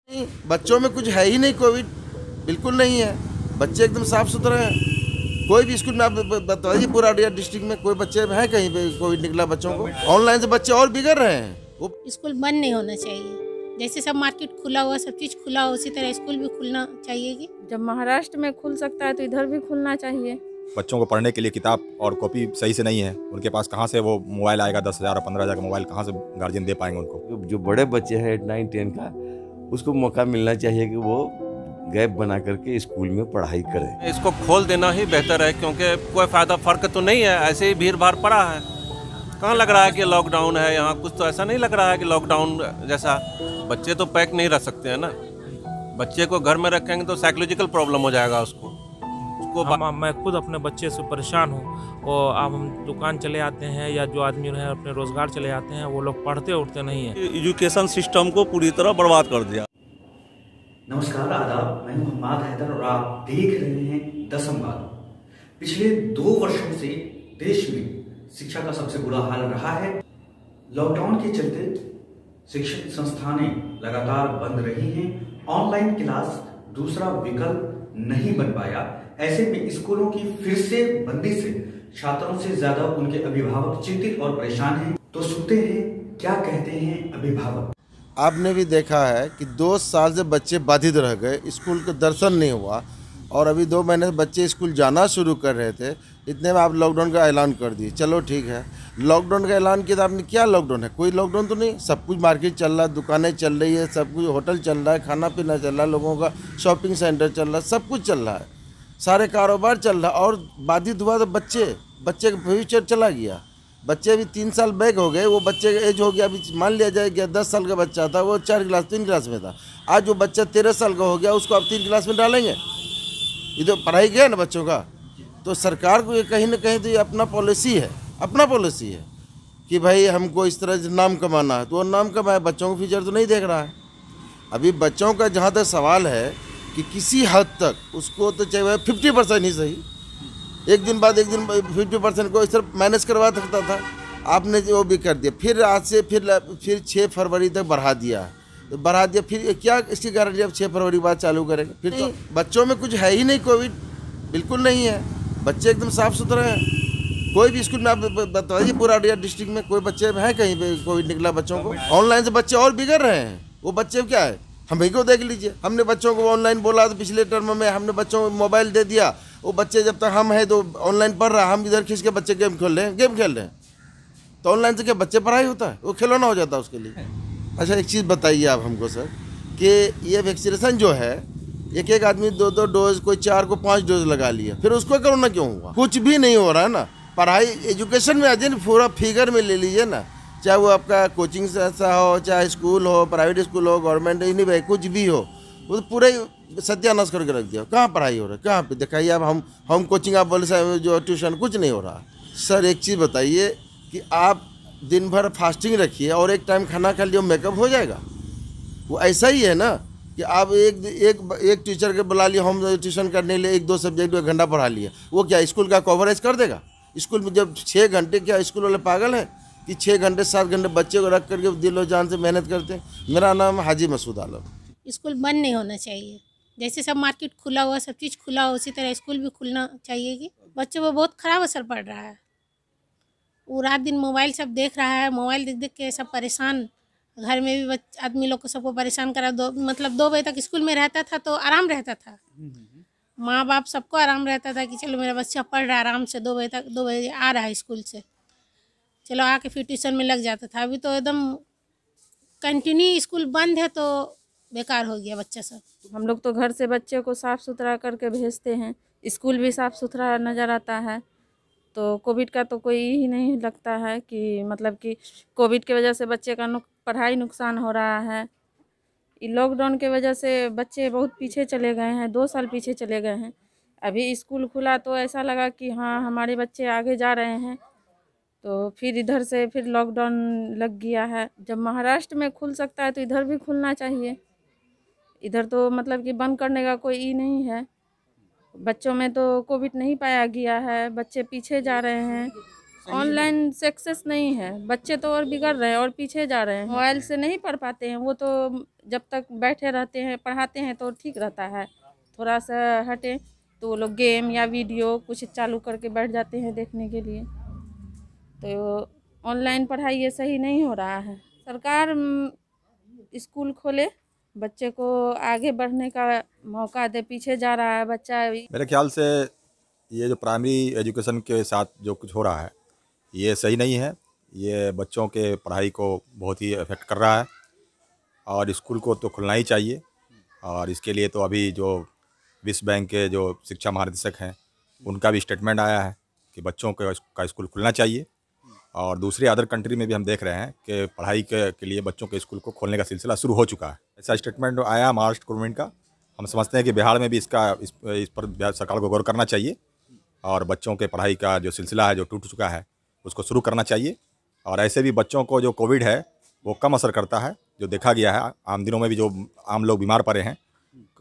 नहीं, बच्चों में कुछ है ही नहीं। कोविड बिल्कुल नहीं है। बच्चे एकदम साफ सुथरे हैं। कोई भी स्कूल में आप बताइए पूरा डिस्ट्रिक्ट में कोई बच्चे हैं कहीं पे कोविड निकला बच्चों को? ऑनलाइन से बच्चे और बिगड़ रहे हैं। वो स्कूल बंद नहीं होना चाहिए। जैसे सब मार्केट खुला हुआ, सब चीज़ खुला हो, उसी तरह स्कूल भी खुलना चाहिए। कि जब महाराष्ट्र में खुल सकता है तो इधर भी खुलना चाहिए। बच्चों को पढ़ने के लिए किताब और कॉपी सही से नहीं है, उनके पास कहाँ से वो मोबाइल आएगा? 10,000 और 15,000 का मोबाइल कहाँ से गार्जियन दे पाएंगे उनको? जो बड़े बच्चे हैं 8, 9, 10 का, उसको मौका मिलना चाहिए कि वो गैप बना करके स्कूल में पढ़ाई करें। इसको खोल देना ही बेहतर है, क्योंकि कोई फ़ायदा फ़र्क तो नहीं है। ऐसे ही भीड़ भाड़ पड़ा है। कहाँ लग रहा है कि लॉकडाउन है यहाँ? कुछ तो ऐसा नहीं लग रहा है कि लॉकडाउन जैसा। बच्चे तो पैक नहीं रह सकते हैं ना। बच्चे को घर में रखेंगे तो साइकोलॉजिकल प्रॉब्लम हो जाएगा उसको। मैं खुद अपने बच्चे से परेशान हूँ। और अब हम दुकान चले आते हैं या जो आदमी हैं अपने रोजगार चले आते हैं, वो लोग पढ़ते उठते नहीं हैं। एजुकेशन सिस्टम को पूरी तरह बर्बाद कर दिया। नमस्कार, आदाब। मैं हम्माद हैदर और आप देख रहे हैं 10 संवाद। पिछले 2 वर्षों से देश में शिक्षा का सबसे बुरा हाल रहा है। लॉकडाउन के चलते शिक्षण संस्थानें लगातार बंद रही हैं। ऑनलाइन क्लास दूसरा विकल्प नहीं बन पाया। ऐसे में स्कूलों की फिर से बंदी से छात्रों से ज्यादा उनके अभिभावक चिंतित और परेशान हैं। तो सुनते हैं क्या कहते हैं अभिभावक। आपने भी देखा है कि 2 साल से बच्चे बाधित रह गए, स्कूल का दर्शन नहीं हुआ। और अभी 2 महीने से बच्चे स्कूल जाना शुरू कर रहे थे, इतने में आप लॉकडाउन का ऐलान कर दिए। चलो ठीक है, लॉकडाउन का ऐलान किया तो आपने क्या लॉकडाउन है? कोई लॉकडाउन तो नहीं। सब कुछ मार्केट चल रहा है, दुकानें चल रही है, सब कुछ होटल चल रहा है, खाना पीना चल रहा है, लोगों का शॉपिंग सेंटर चल रहा है, सब कुछ चल रहा है, सारे कारोबार चल रहा है। और बाधित हुआ तो बच्चे का फ्यूचर चला गया। बच्चे अभी 3 साल बैक हो गए। वो बच्चे का एज हो गया, अभी मान लिया जाए कि 10 साल का बच्चा था, वो 3 क्लास में था। आज जो बच्चा 13 साल का हो गया, उसको आप 3 क्लास में डालेंगे? ये तो पढ़ाई गया ना बच्चों का। तो सरकार को ये कहीं ना कहीं तो ये अपना पॉलिसी है कि भाई हमको इस तरह से नाम कमाना है, तो वो नाम कमाए, बच्चों का फ्यूचर तो नहीं देख रहा है। अभी बच्चों का जहाँ तक सवाल है कि किसी हद तक उसको तो चाहिए 50% ही सही, एक दिन 50% को इस तरह मैनेज करवा सकता था। आपने वो भी कर दिया। फिर आज से फिर 6 फरवरी तक बढ़ा दिया। फिर क्या इसकी गारंटी अब 6 फरवरी बाद चालू करेंगे? फिर तो बच्चों में कुछ है ही नहीं। कोविड बिल्कुल नहीं है। बच्चे एकदम साफ सुथरे हैं। कोई भी स्कूल में आप बताइए पूरा डिस्ट्रिक्ट में कोई बच्चे हैं कहीं पे कोविड निकला बच्चों को? ऑनलाइन से बच्चे और बिगड़ रहे हैं। वो बच्चे क्या है, हम ही को देख लीजिए। हमने बच्चों को ऑनलाइन बोला तो पिछले टर्म में हमने बच्चों को मोबाइल दे दिया। वो बच्चे जब तक हम हैं तो ऑनलाइन पढ़ रहा है, हम इधर खींच के बच्चे गेम खेल रहे हैं। तो ऑनलाइन से क्या बच्चे पढ़ाई होता है? वो खिलौना हो जाता है उसके लिए। अच्छा, एक चीज़ बताइए आप हमको सर कि ये वैक्सीनेशन जो है, एक आदमी 2 डोज, कोई 4 को 5 डोज लगा लिया, फिर उसको कोरोना क्यों हुआ? कुछ भी नहीं हो रहा है ना। पढ़ाई एजुकेशन में आ जाए, पूरा फिगर में ले लीजिए ना, चाहे वो आपका कोचिंग संस्था हो, चाहे स्कूल हो, प्राइवेट स्कूल हो, गवर्नमेंट नहीं भाई कुछ भी हो, वो तो पूरा सत्यानाश करके रख दिया। कहाँ पढ़ाई हो रहा है? कहाँ पे दिखाइए आप। हम कोचिंग आप बोले साहब जो ट्यूशन, कुछ नहीं हो रहा। सर एक चीज़ बताइए कि आप दिन भर फास्टिंग रखिए और एक टाइम खाना खा लिया, मेकअप हो जाएगा? वो ऐसा ही है ना कि आप एक टीचर के बुला लिया होम ट्यूशन करने के लिए, 1-2 सब्जेक्ट 1 घंटा पढ़ा लिया, वो क्या स्कूल का कवरेज कर देगा? स्कूल में जब 6 घंटे, क्या स्कूल वाले पागल हैं कि 6 घंटे 7 घंटे बच्चे को रख करके दिलो जान से मेहनत करते हैं? मेरा नाम हाजी मसूद आलम। स्कूल बंद नहीं होना चाहिए। जैसे सब मार्केट खुला हुआ, सब चीज़ खुला हो, उसी तरह स्कूल भी खुलना चाहिए। कि बच्चों पर बहुत ख़राब असर पड़ रहा है। वो रात दिन मोबाइल सब देख रहा है, मोबाइल देख देख के सब परेशान। घर में भी आदमी लोग को सबको परेशान करा। 2 बजे तक स्कूल में रहता था तो आराम रहता था। माँ बाप सबको आराम रहता था कि चलो मेरा बच्चा पढ़ रहा है आराम से, 2 बजे आ रहा है स्कूल से, चलो आके फिर ट्यूशन में लग जाता था। अभी तो एकदम कंटिन्यू स्कूल बंद है तो बेकार हो गया बच्चा सब। हम लोग तो घर से बच्चे को साफ़ सुथरा करके भेजते हैं, स्कूल भी साफ़ सुथरा नज़र आता है। तो कोविड का तो कोई ही नहीं लगता है कि मतलब कि कोविड की वजह से बच्चे का पढ़ाई नुकसान हो रहा है। लॉकडाउन के वजह से बच्चे बहुत पीछे चले गए हैं, 2 साल पीछे चले गए हैं। अभी स्कूल खुला तो ऐसा लगा कि हाँ हमारे बच्चे आगे जा रहे हैं, तो फिर इधर से फिर लॉकडाउन लग गया है। जब महाराष्ट्र में खुल सकता है तो इधर भी खुलना चाहिए। इधर तो मतलब कि बंद करने का कोई ई नहीं है। बच्चों में तो कोविड नहीं पाया गया है, बच्चे पीछे जा रहे हैं, ऑनलाइन सक्सेस नहीं है, बच्चे तो और बिगड़ रहे हैं और पीछे जा रहे हैं। मोबाइल से नहीं पढ़ पाते हैं, वो तो जब तक बैठे रहते हैं पढ़ाते हैं तो ठीक रहता है। थोड़ा सा हटे तो वो लोग गेम या वीडियो कुछ चालू करके बैठ जाते हैं देखने के लिए। तो ऑनलाइन पढ़ाई ये सही नहीं हो रहा है। सरकार स्कूल खोले, बच्चे को आगे बढ़ने का मौका दे, पीछे जा रहा है बच्चा। मेरे ख्याल से ये जो प्राइमरी एजुकेशन के साथ जो कुछ हो रहा है ये सही नहीं है। ये बच्चों के पढ़ाई को बहुत ही अफेक्ट कर रहा है और स्कूल को तो खुलना ही चाहिए। और इसके लिए तो अभी जो विश्व बैंक के जो शिक्षा महानिदेशक हैं उनका भी स्टेटमेंट आया है कि बच्चों का स्कूल खुलना चाहिए। और दूसरे अदर कंट्री में भी हम देख रहे हैं कि पढ़ाई के लिए बच्चों के स्कूल को खोलने का सिलसिला शुरू हो चुका है। ऐसा स्टेटमेंट आया महाराष्ट्र गवर्नमेंट का। हम समझते हैं कि बिहार में भी इस पर बिहार सरकार को गौर करना चाहिए और बच्चों के पढ़ाई का जो सिलसिला है जो टूट चुका है उसको शुरू करना चाहिए। और ऐसे भी बच्चों को जो कोविड है वो कम असर करता है, जो देखा गया है आम दिनों में भी जो आम लोग बीमार पड़े हैं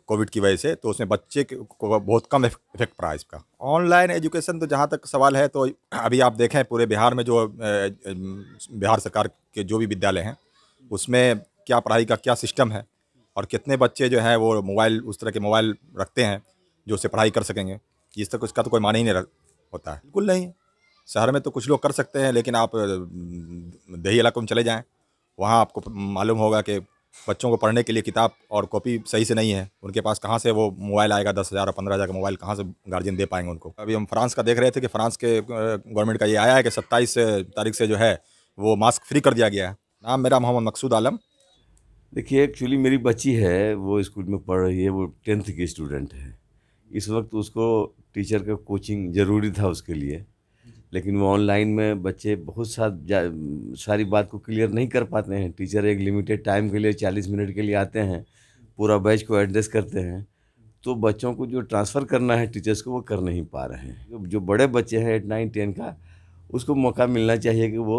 कोविड की वजह से, तो उसमें बच्चे को बहुत कम इफेक्ट पड़ा इसका। ऑनलाइन एजुकेशन तो जहाँ तक सवाल है तो अभी आप देखें पूरे बिहार में जो बिहार सरकार के जो भी विद्यालय हैं उसमें क्या पढ़ाई का क्या सिस्टम है और कितने बच्चे जो हैं वो मोबाइल उस तरह के मोबाइल रखते हैं जो उससे पढ़ाई कर सकेंगे, इस तक उसका तो कोई माने ही नहीं होता है। बिल्कुल नहीं। शहर में तो कुछ लोग कर सकते हैं, लेकिन आप देही इलाकों में चले जाएँ, वहाँ आपको मालूम होगा कि बच्चों को पढ़ने के लिए किताब और कॉपी सही से नहीं है। उनके पास कहाँ से वो मोबाइल आएगा, 10,000 और 15,000 का मोबाइल कहाँ से गार्जियन दे पाएंगे उनको। अभी हम फ्रांस का देख रहे थे कि फ्रांस के गवर्नमेंट का ये आया है कि 27 तारीख से जो है वो मास्क फ्री कर दिया गया है। नाम मेरा मोहम्मद मकसूद आलम। देखिए, एक्चुअली मेरी बच्ची है, वो स्कूल में पढ़ रही है, वो 10th की स्टूडेंट है। इस वक्त उसको टीचर का कोचिंग ज़रूरी था उसके लिए, लेकिन वो ऑनलाइन में बच्चे बहुत सारी बात को क्लियर नहीं कर पाते हैं। टीचर एक लिमिटेड टाइम के लिए 40 मिनट के लिए आते हैं, पूरा बैच को एड्रेस करते हैं, तो बच्चों को जो ट्रांसफ़र करना है टीचर्स को वो कर नहीं पा रहे हैं। जो बड़े बच्चे हैं 8, 9, 10 का, उसको मौका मिलना चाहिए कि वो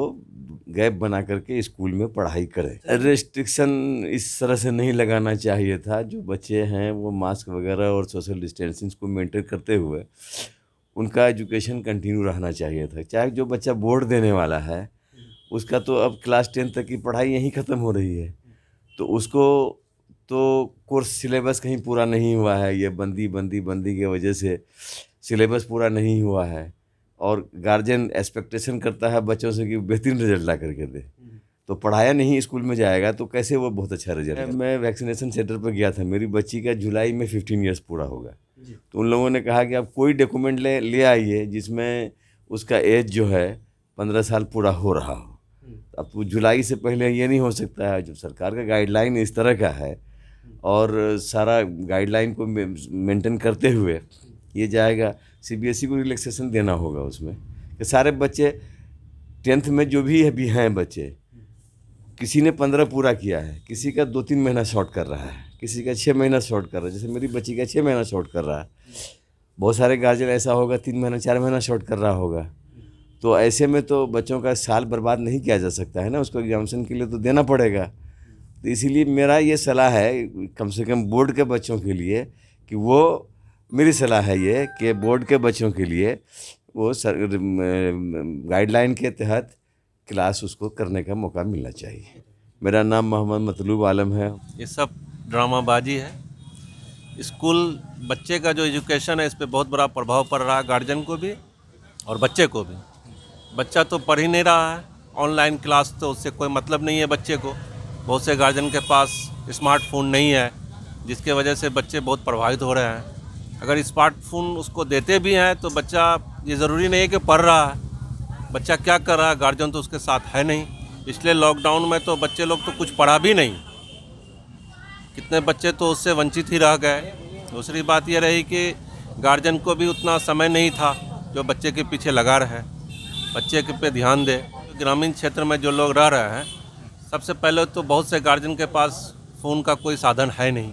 गैप बना करके स्कूल में पढ़ाई करें। रेस्ट्रिक्शन इस तरह से नहीं लगाना चाहिए था। जो बच्चे हैं वो मास्क वगैरह और सोशल डिस्टेंसिंग को मेंटेन करते हुए उनका एजुकेशन कंटिन्यू रहना चाहिए था। चाहे जो बच्चा बोर्ड देने वाला है उसका तो अब क्लास 10 तक की पढ़ाई यहीं ख़त्म हो रही है, तो उसको तो कोर्स सिलेबस कहीं पूरा नहीं हुआ है। ये बंदी की वजह से सिलेबस पूरा नहीं हुआ है और गार्जियन एक्सपेक्टेशन करता है बच्चों से कि बेहतरीन रिजल्ट ला करके दे, तो पढ़ाया नहीं स्कूल में जाएगा तो कैसे वो बहुत अच्छा रिजल्ट। मैं वैक्सीनेशन सेंटर पर गया था, मेरी बच्ची का जुलाई में 15 ईयर्स पूरा होगा, तो उन लोगों ने कहा कि आप कोई डॉक्यूमेंट ले आइए जिसमें उसका एज जो है 15 साल पूरा हो रहा हो। अब तो जुलाई से पहले ये नहीं हो सकता है। जो सरकार का गाइडलाइन इस तरह का है और सारा गाइडलाइन को मेंटेन करते हुए ये जाएगा। CBSE को रिलैक्सेशन देना होगा उसमें कि सारे बच्चे 10th में जो भी हैं बच्चे, किसी ने 15 पूरा किया है, किसी का 2-3 महीना शॉर्ट कर रहा है, किसी का 6 महीना शॉर्ट कर रहा है। जैसे मेरी बच्ची का 6 महीना शॉर्ट कर रहा है, बहुत सारे गार्जियन ऐसा होगा 3 महीना 4 महीना शॉर्ट कर रहा होगा। तो ऐसे में तो बच्चों का साल बर्बाद नहीं किया जा सकता है ना, उसको एग्जामिनेशन के लिए तो देना पड़ेगा। तो इसीलिए मेरा ये सलाह है कम से कम बोर्ड के बच्चों के लिए कि वो, मेरी सलाह है ये कि बोर्ड के बच्चों के लिए वो गाइडलाइन के तहत क्लास उसको करने का मौका मिलना चाहिए। मेरा नाम मोहम्मद मतलूब आलम है। ये सब ड्रामाबाजी है। स्कूल बच्चे का जो एजुकेशन है इस पर बहुत बड़ा प्रभाव पड़ रहा है, गार्जियन को भी और बच्चे को भी। बच्चा तो पढ़ ही नहीं रहा है, ऑनलाइन क्लास तो उससे कोई मतलब नहीं है बच्चे को। बहुत से गार्जियन के पास स्मार्टफोन नहीं है, जिसके वजह से बच्चे बहुत प्रभावित हो रहे हैं। अगर स्मार्टफोन उसको देते भी हैं तो बच्चा, ये ज़रूरी नहीं है कि पढ़ रहा है, बच्चा क्या कर रहा है गार्जियन तो उसके साथ है नहीं। इसलिए लॉकडाउन में तो बच्चे लोग तो कुछ पढ़ा भी नहीं, कितने बच्चे तो उससे वंचित ही रह गए। दूसरी बात ये रही कि गार्जियन को भी उतना समय नहीं था जो बच्चे के पीछे लगा रहे, बच्चे के पे ध्यान दे। ग्रामीण क्षेत्र में जो लोग रह रहे हैं, सबसे पहले तो बहुत से गार्जियन के पास फ़ोन का कोई साधन है नहीं।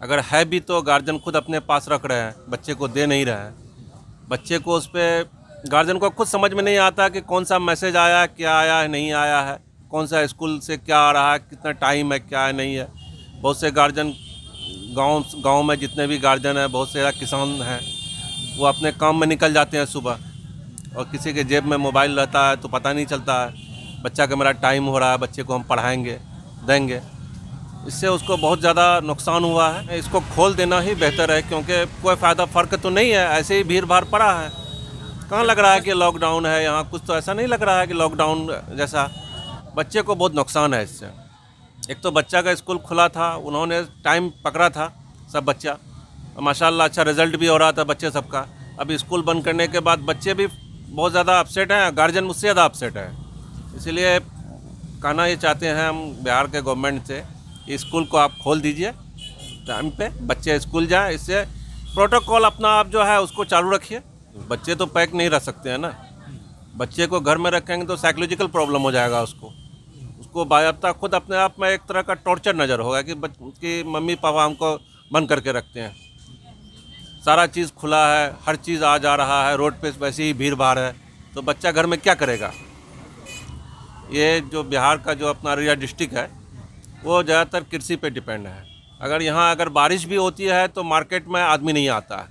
अगर है भी तो गार्जियन खुद अपने पास रख रहे हैं, बच्चे को दे नहीं रहे हैं। बच्चे को उस पर, गार्जियन को खुद समझ में नहीं आता कि कौन सा मैसेज आया, क्या आया है, नहीं आया है, कौन सा स्कूल से क्या आ रहा है, कितना टाइम है, क्या है, नहीं है। बहुत से गार्जियन गांव में जितने भी गार्जियन हैं, बहुत से किसान हैं, वो अपने काम में निकल जाते हैं सुबह, और किसी के जेब में मोबाइल रहता है तो पता नहीं चलता है बच्चा का मेरा टाइम हो रहा है, बच्चे को हम पढ़ाएंगे देंगे, इससे उसको बहुत ज़्यादा नुकसान हुआ है। इसको खोल देना ही बेहतर है क्योंकि कोई फ़ायदा फ़र्क तो नहीं है, ऐसे ही भीड़ भाड़ पड़ा है। कहाँ लग रहा है कि लॉकडाउन है, यहाँ कुछ तो ऐसा नहीं लग रहा है कि लॉकडाउन जैसा। बच्चे को बहुत नुकसान है इससे। एक तो बच्चा का स्कूल खुला था, उन्होंने टाइम पकड़ा था सब बच्चा, माशाल्लाह अच्छा रिज़ल्ट भी हो रहा था बच्चे सबका। अभी स्कूल बंद करने के बाद बच्चे भी बहुत ज़्यादा अपसेट हैं, गार्जियन मुझसे ज़्यादा अपसेट है। इसीलिए कहना ये चाहते हैं हम बिहार के गवर्नमेंट से कि स्कूल को आप खोल दीजिए टाइम पे, बच्चे स्कूल जाएं। इससे प्रोटोकॉल अपना आप जो है उसको चालू रखिए। बच्चे तो पैक नहीं रह सकते हैं ना, बच्चे को घर में रखेंगे तो साइकोलॉजिकल प्रॉब्लम हो जाएगा उसको बायाबता खुद अपने आप में एक तरह का टॉर्चर नज़र होगा कि मम्मी पापा हमको बंद करके रखते हैं। सारा चीज़ खुला है, हर चीज़ आ जा रहा है, रोड पे वैसे ही भीड़ भाड़ है, तो बच्चा घर में क्या करेगा। ये जो बिहार का जो अपना अररिया डिस्ट्रिक्ट है वो ज़्यादातर कृषि पे डिपेंड है। अगर बारिश भी होती है तो मार्केट में आदमी नहीं आता है,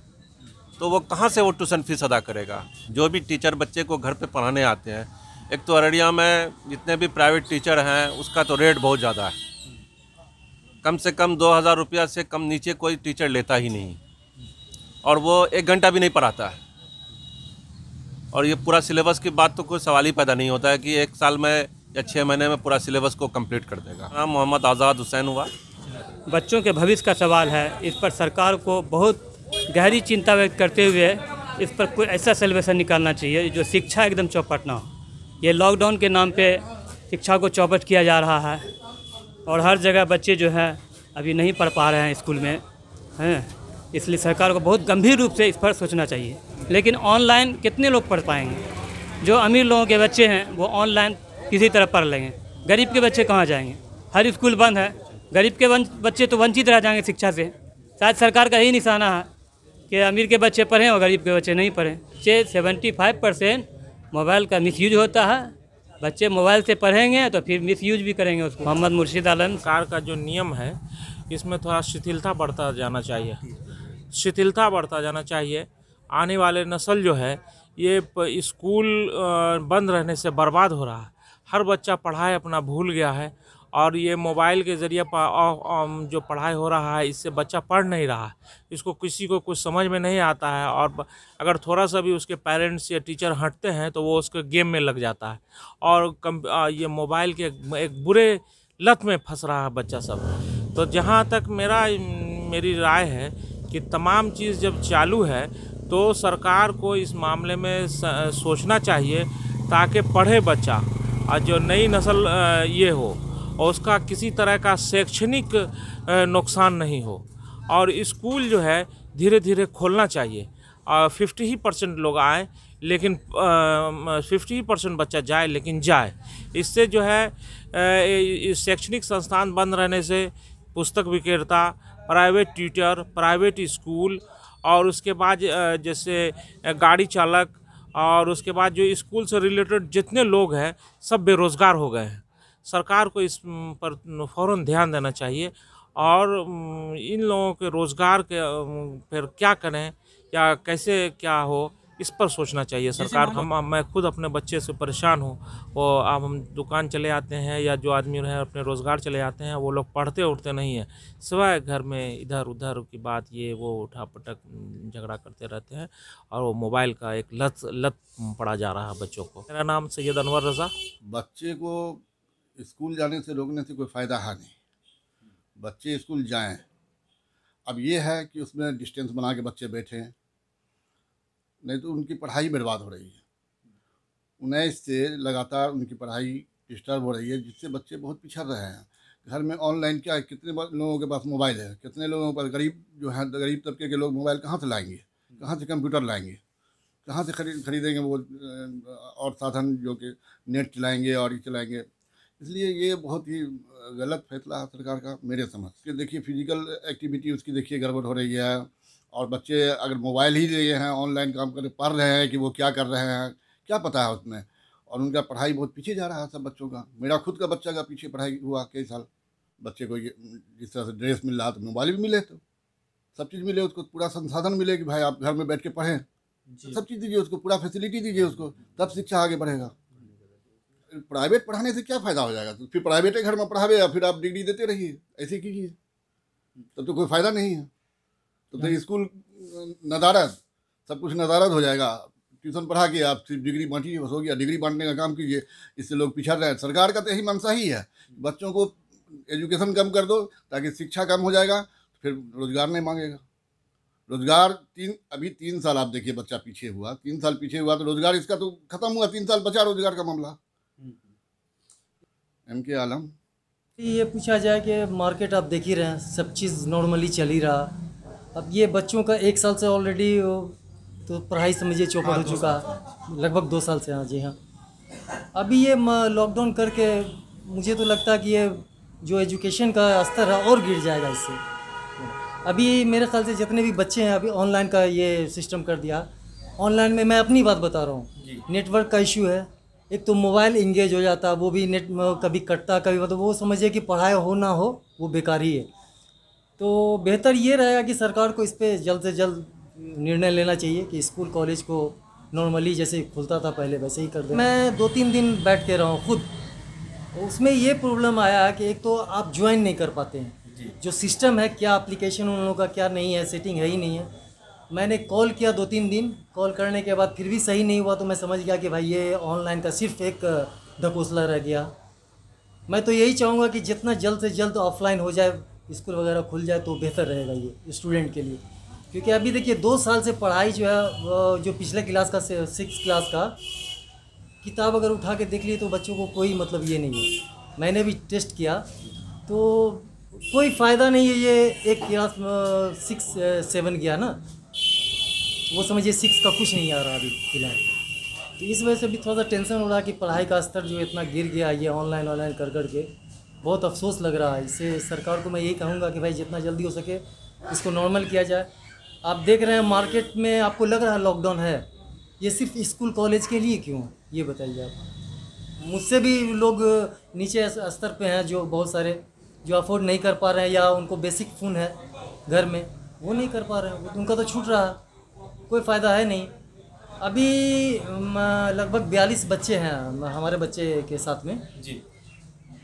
तो वो कहाँ से वो ट्यूशन फीस अदा करेगा। जो भी टीचर बच्चे को घर पे पढ़ाने आते हैं, एक तो अररिया में जितने भी प्राइवेट टीचर हैं उसका तो रेट बहुत ज़्यादा है, कम से कम 2000 रुपया से कम नीचे कोई टीचर लेता ही नहीं, और वो 1 घंटा भी नहीं पढ़ाता है। और ये पूरा सिलेबस की बात तो कोई सवाल ही पैदा नहीं होता है कि 1 साल में या 6 महीने में पूरा सिलेबस को कंप्लीट कर देगा। नाम मोहम्मद आज़ाद हुसैन हुआ। बच्चों के भविष्य का सवाल है, इस पर सरकार को बहुत गहरी चिंता व्यक्त करते हुए इस पर कोई ऐसा सेलिब्रेशन निकालना चाहिए जो शिक्षा एकदम चौपट ना हो। ये लॉकडाउन के नाम पे शिक्षा को चौपट किया जा रहा है और हर जगह बच्चे जो हैं अभी नहीं पढ़ पा रहे हैं स्कूल में हैं, इसलिए सरकार को बहुत गंभीर रूप से इस पर सोचना चाहिए। लेकिन ऑनलाइन कितने लोग पढ़ पाएंगे? जो अमीर लोगों के बच्चे हैं वो ऑनलाइन किसी तरह पढ़ लेंगे, गरीब के बच्चे कहाँ जाएंगे? हर स्कूल बंद है, गरीब के बच्चे तो वंचित रह जाएंगे शिक्षा से। शायद सरकार का यही निशाना है कि अमीर के बच्चे पढ़ें और गरीब के बच्चे नहीं पढ़ें। 75% मोबाइल का मिसयूज होता है, बच्चे मोबाइल से पढ़ेंगे तो फिर मिसयूज भी करेंगे उसको। मोहम्मद मुर्शिद आलम। सरकार का जो नियम है इसमें थोड़ा शिथिलता बढ़ता जाना चाहिए, शिथिलता बढ़ता जाना चाहिए। आने वाले नस्ल जो है ये स्कूल बंद रहने से बर्बाद हो रहा है। हर बच्चा पढ़ाई अपना भूल गया है और ये मोबाइल के ज़रिए जो पढ़ाई हो रहा है इससे बच्चा पढ़ नहीं रहा है, इसको किसी को कुछ समझ में नहीं आता है। और अगर थोड़ा सा भी उसके पेरेंट्स या टीचर हटते हैं तो वो उसके गेम में लग जाता है और ये मोबाइल के एक बुरे लत में फंस रहा है बच्चा सब। तो जहाँ तक मेरी राय है कि तमाम चीज़ जब चालू है तो सरकार को इस मामले में सोचना चाहिए ताकि पढ़े बच्चा और जो नई नस्ल ये हो और उसका किसी तरह का शैक्षणिक नुकसान नहीं हो। और स्कूल जो है धीरे धीरे खोलना चाहिए। 50% लोग आए लेकिन 50% बच्चा जाए लेकिन जाए। इससे जो है शैक्षणिक संस्थान बंद रहने से पुस्तक विक्रेता, प्राइवेट ट्यूटर, प्राइवेट स्कूल और उसके बाद जैसे गाड़ी चालक और उसके बाद जो स्कूल से रिलेटेड जितने लोग हैं सब बेरोज़गार हो गए हैं। सरकार को इस पर फ़ौरन ध्यान देना चाहिए और इन लोगों के रोज़गार के फिर क्या करें या कैसे क्या हो इस पर सोचना चाहिए सरकार को। मैं खुद अपने बच्चे से परेशान हूँ। वो अब हम दुकान चले आते हैं या जो आदमी है अपने रोज़गार चले आते हैं, वो लोग पढ़ते उठते नहीं हैं, सिवाय घर में इधर उधर की बात ये वो उठा पटक झगड़ा करते रहते हैं और वो मोबाइल का एक लत पड़ा जा रहा है बच्चों को। मेरा नाम सैयद अनवर रज़ा। बच्चे को स्कूल जाने से रोकने से कोई फ़ायदा है नहीं, बच्चे स्कूल जाएं। अब ये है कि उसमें डिस्टेंस बना के बच्चे बैठें, नहीं तो उनकी पढ़ाई बर्बाद हो रही है। उन्हें इससे लगातार उनकी पढ़ाई डिस्टर्ब हो रही है, जिससे बच्चे बहुत पिछड़ रहे हैं। घर में ऑनलाइन क्या है, कितने लोगों के पास मोबाइल है, कितने लोगों पर गरीब जो है गरीब तबके के लोग मोबाइल कहाँ से लाएंगे, कहाँ से कंप्यूटर लाएंगे, कहाँ से खरीदेंगे वो और साधन जो कि नेट चलाएंगे और ये चलाएंगे। इसलिए ये बहुत ही गलत फैसला है सरकार का मेरे समझ के। देखिए फिजिकल एक्टिविटी उसकी देखिए गड़बड़ हो रही है और बच्चे अगर मोबाइल ही लिए हैं ऑनलाइन काम कर पढ़ रहे हैं कि वो क्या कर रहे हैं क्या पता है उसमें, और उनका पढ़ाई बहुत पीछे जा रहा है सब बच्चों का। मेरा खुद का बच्चा का पीछे पढ़ाई हुआ कई साल। बच्चे को जिस तरह से ड्रेस मिल रहा तो मोबाइल भी मिले, तो सब चीज़ मिले, उसको पूरा संसाधन मिले कि भाई आप घर में बैठ के पढ़ें, सब चीज़ दीजिए उसको, पूरा फैसिलिटी दीजिए उसको, तब शिक्षा आगे बढ़ेगा। प्राइवेट पढ़ाने से क्या फ़ायदा हो जाएगा? तो फिर प्राइवेट घर में पढ़ावे या फिर आप डिग्री देते रहिए, ऐसे कीजिए, तब तो कोई फ़ायदा नहीं है। तो स्कूल नदारद, सब कुछ नदारद हो जाएगा। ट्यूशन पढ़ा के आप सिर्फ डिग्री बांटिए, बस हो गया। डिग्री बांटने का काम कीजिए, इससे लोग पिछड़ रहे हैं। सरकार का तो यही मंशा ही है, बच्चों को एजुकेशन कम कर दो ताकि शिक्षा कम हो जाएगा, फिर रोजगार नहीं मांगेगा। रोजगार अभी 3 साल आप देखिए बच्चा पीछे हुआ, 3 साल पीछे हुआ तो रोजगार इसका तो खत्म हुआ, 3 साल बचा रोजगार का मामला। MK आलम। ये पूछा जाए कि मार्केट आप देख ही रहे हैं, सब चीज़ नॉर्मली चल ही रहा। अब ये बच्चों का 1 साल से ऑलरेडी तो पढ़ाई समझिए चौपट हो चुका, लगभग 2 साल से। हाँ जी हाँ। अभी ये लॉकडाउन करके मुझे तो लगता है कि ये जो एजुकेशन का स्तर है और गिर जाएगा इससे। अभी मेरे ख्याल से जितने भी बच्चे हैं अभी ऑनलाइन का ये सिस्टम कर दिया। ऑनलाइन में मैं अपनी बात बता रहा हूँ, नेटवर्क का इशू है। एक तो मोबाइल इंगेज हो जाता, वो भी नेट कभी कटता कभी, मतलब वो समझिए कि पढ़ाई हो ना हो वो बेकार ही है। तो बेहतर ये रहेगा कि सरकार को इस पर जल्द से जल्द निर्णय लेना चाहिए कि स्कूल कॉलेज को नॉर्मली जैसे खुलता था पहले वैसे ही कर दे। मैं 2-3 दिन बैठ के रहा हूँ खुद, उसमें ये प्रॉब्लम आया कि एक तो आप ज्वाइन नहीं कर पाते हैं, जो सिस्टम है क्या एप्लीकेशन उन लोगों का क्या नहीं है, सेटिंग है ही नहीं है। मैंने कॉल किया 2-3 दिन, कॉल करने के बाद फिर भी सही नहीं हुआ, तो मैं समझ गया कि भाई ये ऑनलाइन का सिर्फ एक ढकोसला रह गया। मैं तो यही चाहूँगा कि जितना जल्द से जल्द ऑफलाइन हो जाए, स्कूल वगैरह खुल जाए तो बेहतर रहेगा ये स्टूडेंट के लिए। क्योंकि अभी देखिए 2 साल से पढ़ाई जो है, जो पिछले क्लास का 6 क्लास का किताब अगर उठा के देख लिए तो बच्चों को कोई मतलब ये नहीं है। मैंने भी टेस्ट किया तो कोई फ़ायदा नहीं है। ये एक क्लास 6-7 गया ना, वो समझिए 6 का कुछ नहीं आ रहा अभी फिलहाल। तो इस वजह से भी थोड़ा सा टेंशन हो रहा है कि पढ़ाई का स्तर जो इतना गिर गया ये ऑनलाइन कर के, बहुत अफसोस लग रहा है। इससे सरकार को मैं यही कहूँगा कि भाई जितना जल्दी हो सके इसको नॉर्मल किया जाए। आप देख रहे हैं मार्केट में, आपको लग रहा है लॉकडाउन है, ये सिर्फ स्कूल कॉलेज के लिए क्यों, ये बताइए आप। मुझसे भी लोग नीचे स्तर पे हैं जो बहुत सारे जो अफोर्ड नहीं कर पा रहे हैं, या उनको बेसिक फ़ोन है घर में वो नहीं कर पा रहे हैं, उनका तो छूट रहा है, कोई फ़ायदा है नहीं। अभी लगभग 42 बच्चे हैं हमारे बच्चे के साथ में जी,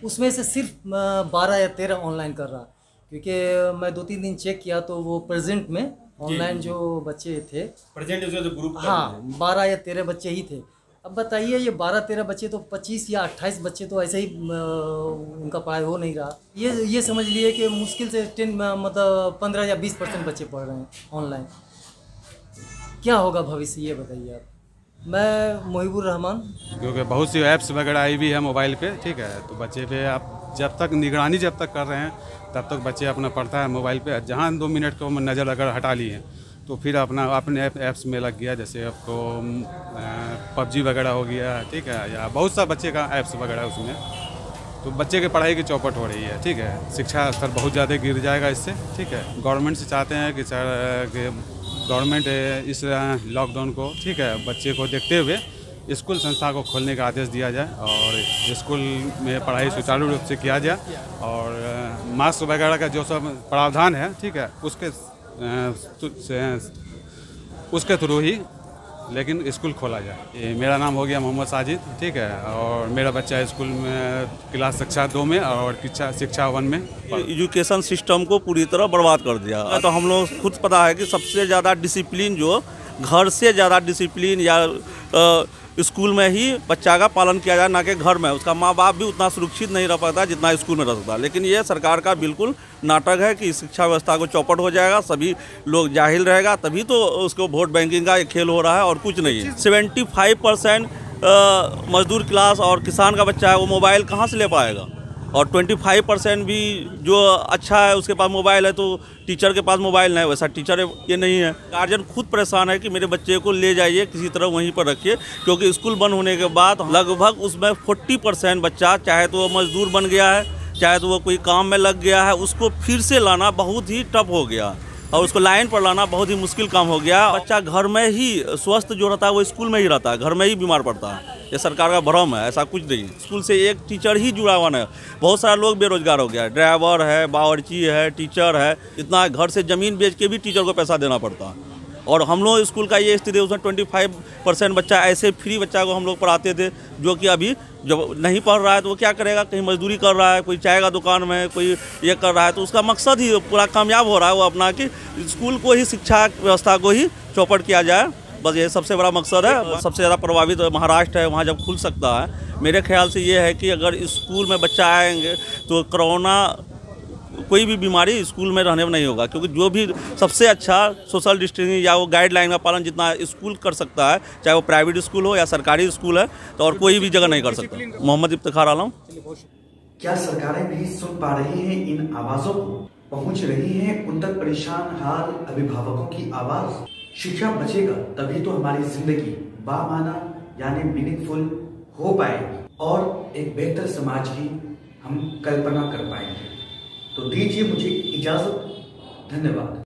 उसमें से सिर्फ 12 या 13 ऑनलाइन कर रहा, क्योंकि मैं 2-3 दिन चेक किया तो वो प्रेजेंट में ऑनलाइन जो बच्चे थे प्रेजेंट जो ग्रुप, हाँ 12 या 13 बच्चे ही थे। अब बताइए ये 12-13 बच्चे तो 25 या 28 बच्चे तो ऐसे ही उनका पढ़ाई हो नहीं रहा। ये समझ लिए कि मुश्किल से 15 या 20% बच्चे पढ़ रहे हैं ऑनलाइन। क्या होगा भविष्य ये बताइए आप। मैं मोहिबुर रहमान। क्योंकि बहुत सी ऐप्स वगैरह आई भी है मोबाइल पे, ठीक है, तो बच्चे पे आप जब तक निगरानी जब तक कर रहे हैं तब तक बच्चे अपना पढ़ता है मोबाइल पे। जहाँ 2 मिनट को नज़र अगर हटा लिए तो फिर अपने ऐप्स में लग गया, जैसे आपको PUBG वगैरह हो गया, ठीक है, या बहुत सा बच्चे का ऐप्स वगैरह उसमें, तो बच्चे की पढ़ाई की चौपट हो रही है, ठीक है। शिक्षा स्तर बहुत ज़्यादा गिर जाएगा इससे, ठीक है। गवर्नमेंट से चाहते हैं कि गवर्नमेंट इस लॉकडाउन को, ठीक है, बच्चे को देखते हुए स्कूल संस्था को खोलने का आदेश दिया जाए और स्कूल में पढ़ाई सुचारू रूप से किया जाए, और मास्क वगैरह का जो सब प्रावधान है, ठीक है, उसके थ्रू ही लेकिन स्कूल खोला जाए। मेरा नाम हो गया मोहम्मद साजिद, ठीक है, और मेरा बच्चा स्कूल में क्लास कक्षा 2 में और शिक्षा 1 में। एजुकेशन सिस्टम को पूरी तरह बर्बाद कर दिया। तो हम लोग खुद पता है कि सबसे ज़्यादा डिसिप्लिन जो घर से ज़्यादा डिसिप्लिन या स्कूल में ही बच्चा का पालन किया जाए, ना कि घर में। उसका माँ बाप भी उतना सुरक्षित नहीं रह पाता जितना स्कूल में रह सकता। लेकिन ये सरकार का बिल्कुल नाटक है कि शिक्षा व्यवस्था को चौपट हो जाएगा, सभी लोग जाहिल रहेगा, तभी तो उसको वोट बैंकिंग का एक खेल हो रहा है और कुछ नहीं है। 75% मजदूर क्लास और किसान का बच्चा है, वो मोबाइल कहाँ से ले पाएगा? और 25% भी जो अच्छा है उसके पास मोबाइल है, तो टीचर के पास मोबाइल नहीं है, वैसा टीचर ये नहीं है। गार्जियन खुद परेशान है कि मेरे बच्चे को ले जाइए किसी तरह वहीं पर रखिए, क्योंकि स्कूल बंद होने के बाद लगभग उसमें 40% बच्चा, चाहे तो वो मजदूर बन गया है, चाहे तो वो कोई काम में लग गया है, उसको फिर से लाना बहुत ही टफ हो गया और उसको लाइन पर लाना बहुत ही मुश्किल काम हो गया। बच्चा घर में ही स्वस्थ जो रहता है वो स्कूल में ही रहता है, घर में ही बीमार पड़ता है। ये सरकार का भ्रम है, ऐसा कुछ नहीं। स्कूल से एक टीचर ही जुड़ा हुआ है, बहुत सारे लोग बेरोजगार हो गया है, ड्राइवर है, बावर्ची है, टीचर है, इतना घर से ज़मीन बेच के भी टीचर को पैसा देना पड़ता है। और हम लोग स्कूल का ये स्थिति, उसमें 25% बच्चा ऐसे फ्री बच्चा को हम लोग पढ़ाते थे, जो कि अभी जब नहीं पढ़ रहा है तो वो क्या करेगा, कहीं मजदूरी कर रहा है, कोई चाय का दुकान में, कोई ये कर रहा है। तो उसका मकसद ही पूरा कामयाब हो रहा है वो अपना, कि स्कूल को ही, शिक्षा व्यवस्था को ही चौपट किया जाए, बस ये सबसे बड़ा मकसद है। सबसे ज़्यादा प्रभावित महाराष्ट्र है, वहाँ जब खुल सकता है, मेरे ख्याल से ये है कि अगर स्कूल में बच्चा आएंगे तो कोरोना, कोई भी बीमारी स्कूल में रहने में नहीं होगा, क्योंकि जो भी सबसे अच्छा सोशल डिस्टेंसिंग या वो गाइडलाइन का पालन जितना स्कूल कर सकता है, चाहे वो प्राइवेट स्कूल हो या सरकारी स्कूल है, तो और कोई भी जगह नहीं कर सकता। मोहम्मद इफ्तिखार आलम। क्या सरकारें भी सुन पा रही हैं इन आवाज़ों को? पहुंच रही हैं उन तक परेशान हाल अभिभावकों की आवाज़? शिक्षा बचेगा तभी तो हमारी जिंदगी बामाना यानी मीनिंगफुल हो पाएगी और एक बेहतर समाज की हम कल्पना कर पाएंगे। तो दीजिए मुझे इजाजत, धन्यवाद।